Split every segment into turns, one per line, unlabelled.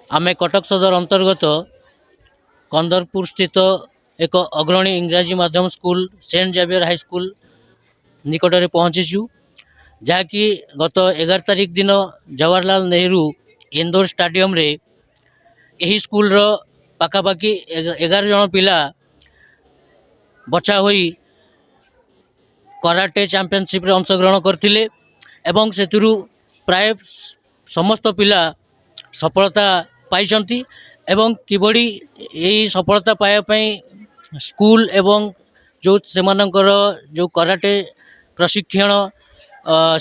आमे कटक सदर अंतर्गत कंदरपुर स्थित एक अग्रणी इंग्राजी माध्यम school Saint Xavier High School निकट में पहुँचीचु जहाँकि गत 11 तारिख दिन जवाहरलाल नेहरू इंडोर स्टाडियम रे यही स्कूल पाखापाखि 11 जन पिला बचा हुई कराटे चैंपियनशिप रे अंशग्रहण करथिले एवं सेतुरु प्राय समस्त पिला सफलता पाइछंती एवं किबड़ी यही सफलता पाया पई स्कूल एवं जो सेमानकर जो कराटे प्रशिक्षण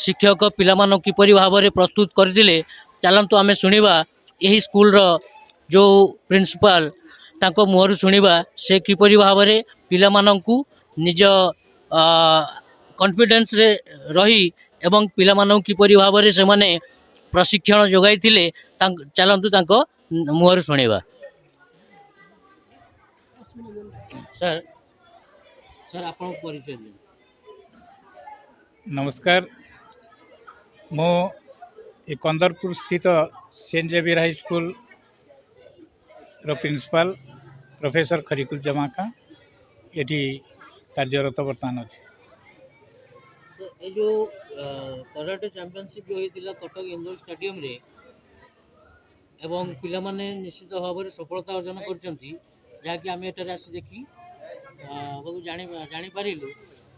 शिक्षक पिलामानंकु किपरि भाव में प्रस्तुत करथिले चलंतु आमे सुनिबा यही स्कूल रो जो प्रिंसिपल तांको मुहरु सुनिबा से किपरि भाव में पिलामानंकु निज कॉन्फिडेंस रे रही एवं पिलामानंकु किपरि भाव में से माने प्रशिक्षण जोगाई चलतु मुहर शुणा सर सर आप परिचय
नमस्कार मो कंदरपुर स्थित सेंट जेवियर हाई स्कूल रो प्रिंसिपल प्रोफेसर खरीकुल जमाका ये कार्यरत बर्तमान अच्छे
ये जो कराटे चैंपियनशिप जो होता कटक इंडोर स्टेडियम रे एवं पिला माने निश्चित भाव में सफलता अर्जन करछंती जहाँकि आम एटार आसी देखी जानी पारिलु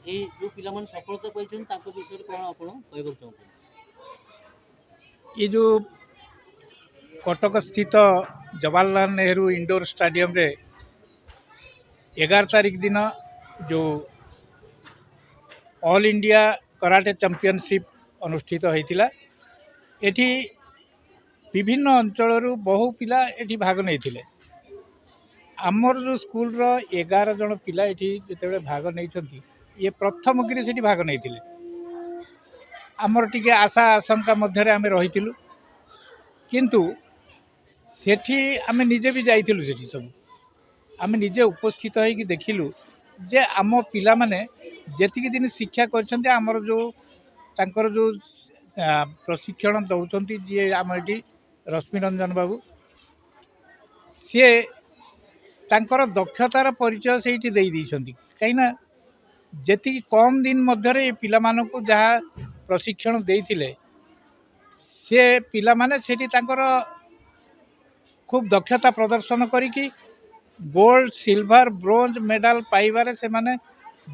ये जो पिला माने सफलता पाइछन ताको विषय कोन आपण कहबो चाहछन
ये जो कटक स्थित जवाहरलाल नेहरू इंडोर स्टेडियम रे 11 तारिख दिन जो ऑल इंडिया कराटे चैंपियनशिप अनुष्ठित होता एठी विभिन्न अंचल बहु पिला एठी भाग नहीं आमर जो स्कूल रो 11 जन पिला एठी जेतेबेले भाग नहीं ये प्रथम गिरी सेठी भाग नहीं आमर टिके आशा आशंका मध्य आमे रहिथिलु किंतु सेठी आमे निजे भी जाइथिलु सेठी सब आमे निजे उपस्थित होइकी देखिलु जे आम पिला माने जेतिकी दिन शिक्षा करछन्ते आमर जो तांकर जो प्रशिक्षण दउछन्ती जे आम एठी रश्मि रंजन बाबू सी तांकर दक्षतार परिचय से कहीं जी कम दिन मध्य पिला मानकु जहाँ प्रशिक्षण देइथिले से पिला माने सेठी तांकर खूब दक्षता प्रदर्शन करिकी गोल्ड सिल्वर ब्रोंज मेडल पाइबारे से माने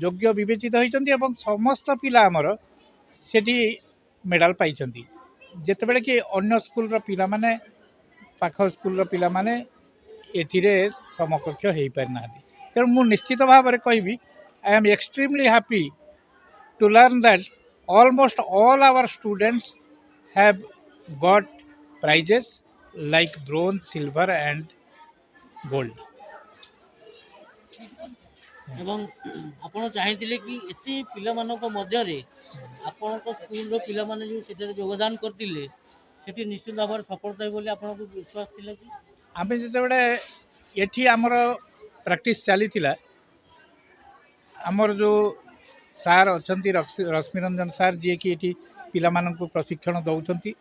योग्य विवेचित होइचंती एवं समस्त पिला आमर सेठी मेडल पाइचंती जेतेबेले कि अन्य स्कूल रो पिला माने पाख स्कूल रो पिला माने एथिरे समकक्ष हो पारना तेणु मु निश्चित भाव में कहबी I am extremely happy to learn that almost all our students have got prizes like bronze silver and gold
एवं आपण चाहिए कि एते पिला मानक मध्य रे आपण को स्कूल रो पिला माने जो सेटे योगदान करतिले सेठी निश्चित भाव सफलता बोली आपण को विश्वास थिला कि
आमे जेतेबेले एठी हमर प्रैक्टिस चली थिला हमर जो सार अछंती रश्मि रंजन सार जे कि एठी पिला मानकु प्रशिक्षण दउछंती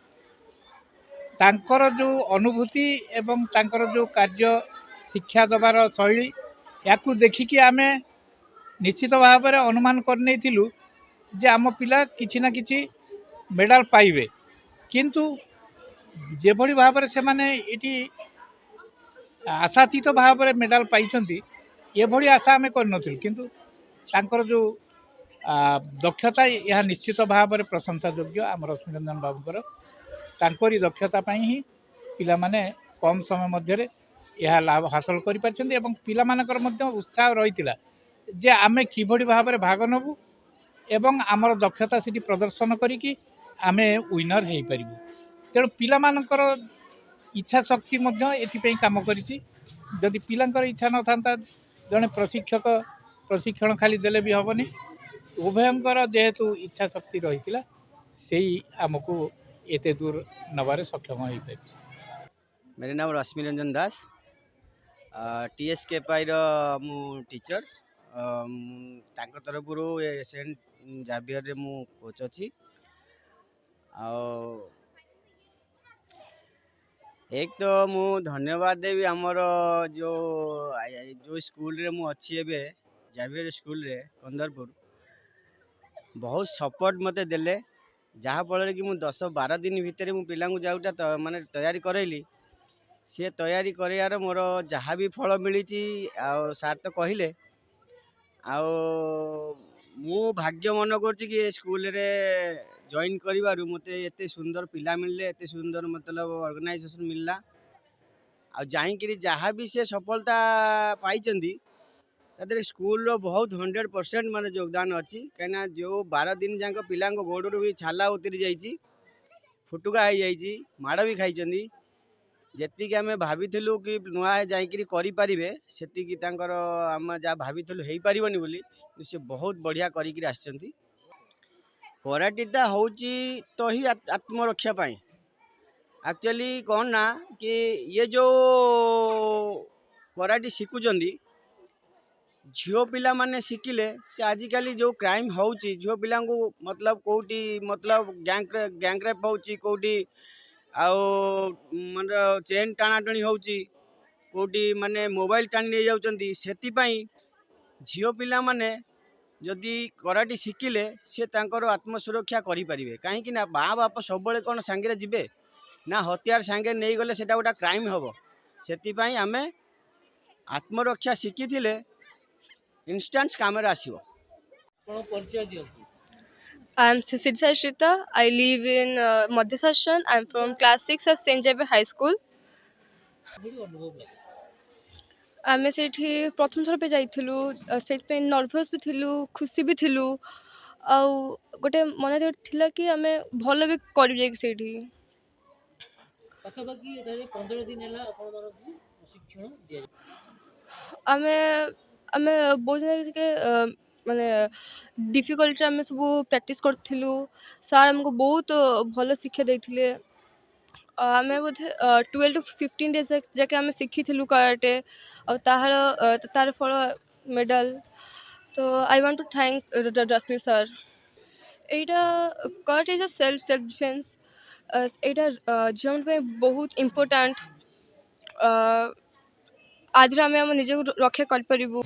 तांकर जो अनुभूति एवं तांकर जो कार्य शिक्षा दबार शैली याकू देखिकी आमे निश्चित भाव में अनुमान करने जे आम पिला किछि ना किछि मेडल पाइबे किंतु जेभली भाव में से माने एटी आशातीत भाव में मेडल पाइछंती एभली आशा आमे करनथिलु किंतु तांकर जो दक्षता यह निश्चित भाव में प्रशंसा योग्य आम रश्मि रंजन बाबूकर तांकरी दक्षता पाई ही पिला माने कम समय मध्य यह लाभ हासिल कर पारछंती एवं पिला मानकर मध्य उत्साह रहितिला जे आमे किभली भाव में भाग नबु एवं आमर दक्षता से प्रदर्शन करिकी आमे विनर हो पारिबु तेणु पिला मानकर इच्छा शक्ति मध्य एथिपई काम करिछि जदि पिलांकर इच्छा न थांता जने प्रशिक्षक प्रशिक्षण खाली देले भी हबनी उभयंकर जेहेतु इच्छा शक्ति रहितिला सेही आमको एते दूर नबारे सक्षम हो पारि।
मेरे नाम रश्मि रंजन दास टीएसके पाई मु टीचर तांको तरफ सेंट जावियर रे मु कोच अच्छी एक तो मु धन्यवाद देवी आमर जो जो स्कूल रे मु अच्छी एबे जावियर स्कूल रे कंदरपुर बहुत सपोर्ट मते देले जहाँ फल कि मु 10-12 दिन भितर मु पिला जाऊटा माने तैयारी करैली सी तैयारी करार मोर जहाँ भी फल मिली सार तो कहले ଆଉ ମୁଁ ଭାଗ୍ୟ ମନେ କରୁଛି କି ଏ ସ୍କୁଲରେ ଜଏନ୍ କରିବାରୁ ମୋତେ ଏତେ ସୁନ୍ଦର ପିଲା ମିଳିଲେ ଏତେ ସୁନ୍ଦର ମତଲବ ଅର୍ଗାନାଇଜେସନ୍ ମିଳିଲା ଆଉ ଯାଇକିରି ଯାହା ବି ସେ ସଫଳତା ପାଇଛନ୍ତି ତା ଦେହରେ ସ୍କୁଲର ବହୁତ 100% ମାନେ ଯୋଗଦାନ ଅଛି କାହିଁକିନା ଯେଉଁ 12 ଦିନ ଯାକ ପିଲାଙ୍କ ଗୋଡ଼ରୁ ବି ଛାଲା ଉତରି ଯାଇଛି ଫୁଟୁକା ହେଇଯାଇଛି ମାଡ଼ ବି ଖାଇଛନ୍ତି ଯେତିକି ଆମେ ଭାବିଥିଲୁ କି ନୂଆ ଯାଇକିରି କରିପାରିବେ ସେତିକି ତାଙ୍କର ଆମେ ଯାହା ଭାବିଥିଲୁ ହେଇପାରିବନି ବୋଲି ସେ ବହୁତ ବଢ଼ିଆ କରିକିରି ଆସିଛନ୍ତି କରାଟିଟା ହେଉଛି ତ ହିଁ ଆତ୍ମରକ୍ଷା ପାଇଁ ଆକ୍ଚୁଆଲି କ'ଣ ନା କି ଇଏ ଯେଉଁ କରାଟି ଶିଖୁଛନ୍ତି ଝିଅ ପିଲାମାନେ ଶିଖିଲେ ସେ ଆଜିକାଲି ଯେଉଁ କ୍ରାଇମ୍ ହେଉଛି ଝିଅ ପିଲାଙ୍କୁ ମତଲବ କେଉଁଠି ମତଲବ ଗ୍ୟାଙ୍ଗରେପ୍ ହେଉଛି କେଉଁଠି ଆଉ ମାନେ ଚେନ୍ ଟାଣାଟଣି ହେଉଛି କେଉଁଠି ମାନେ ମୋବାଇଲ ଟାଣି ନେଇଯାଉଛନ୍ତି ସେଥିପାଇଁ ଝିଅ ପିଲାମାନେ ଯଦି କରାଟି ଶିଖିଲେ ସେ ତାଙ୍କର ଆତ୍ମସୁରକ୍ଷା କରିପାରିବେ କାହିଁକି ନା ମା ବାପା ସବୁବେଳେ କ'ଣ ସାଙ୍ଗରେ ଯିବେ ନା ହତିଆର ସାଙ୍ଗରେ ନେଇଗଲେ ସେଟା ଗୋଟେ କ୍ରାଇମ୍ ହେବ ସେଥିପାଇଁ ଆମେ ଆତ୍ମରକ୍ଷା ଶିଖିଥିଲେ ଇନଷ୍ଟାନ୍ସ କାମରେ ଆସିବ
ଆପଣ ପରିଚୟ ଦିଅନ୍ତୁ।
I'm Siddha Shrita. I live in Madhya Sashan. I'm from class 6 of St. Xavier High School.
କିଭଳି ଅନୁଭବ ଲାଗେ?
ଆମେ ସେଇଠି ପ୍ରଥମ ଥର ପାଇଁ ଯାଇଥିଲୁ ସେଇଥିପାଇଁ ନର୍ଭସ୍ ବି ଥିଲୁ ଖୁସି ବି ଥିଲୁ ଆଉ ଗୋଟେ ମନରେ ଥିଲା କି ଆମେ ଭଲ ବି କରିବୁ ଯାଇକି ସେଇଠି
ପାଖାପାଖି ଏଠାରେ 15 ଦିନ ହେଲା ଆପଣମାନଙ୍କୁ ପ୍ରଶିକ୍ଷଣ ଦିଆଯାଉଛି।
ଆମେ ଆମେ ବହୁତ ଜାଗା ଟିକେ ମାନେ ଡିଫିକଲ୍ଟରେ ଆମେ ସବୁ ପ୍ରାକ୍ଟିସ୍ କରିଥିଲୁ ସାର୍ ଆମକୁ ବହୁତ ଭଲ ଶିକ୍ଷା ଦେଇଥିଲେ ଆମେ ବୋଧେ 12 to 15 days ଯାକେ ଆମେ ଶିଖିଥିଲୁ କରାଟେ ଆଉ ତାର ଫଳ ମେଡାଲ ତ I want to thank Rashmi sir এইটা karate is a self defence এইটা ଝିଅଙ୍କ ପାଇଁ ବହୁତ ଇମ୍ପୋର୍ଟାଣ୍ଟ ଆଜିରେ ଆମେ ଆମ ନିଜକୁ ରକ୍ଷା କରିପାରିବୁ